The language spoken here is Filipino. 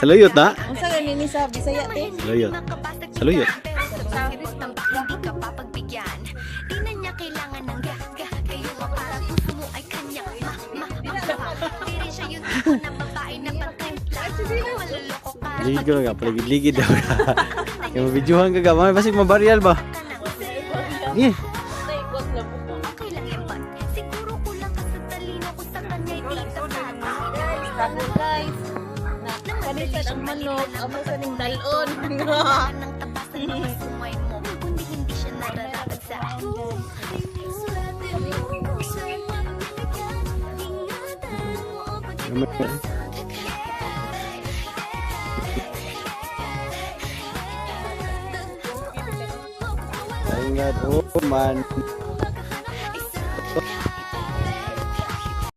Saluyot na? Ang sa ganini sa Bisaya te. Saluyot. Saluyot. Di na niya kailangan ng kayo para puso mo ay kanyang Di rin siya yung tipo na babae na pagkantla. Maluloko ka. Ligid ko na ka. Paligid-ligid daw ka. Yung mabidyohan ka ka. Mamay basig mabaryal ba? Yeah. Okay lang yan ba? Siguro kulang ka sa talino ko sa kanya'y dito sa Guys, kanisan ang manok, amo sa ning dalon. ng tabas ng mga sumay mo kundi hindi siya nararapat sa Ingat, oh man.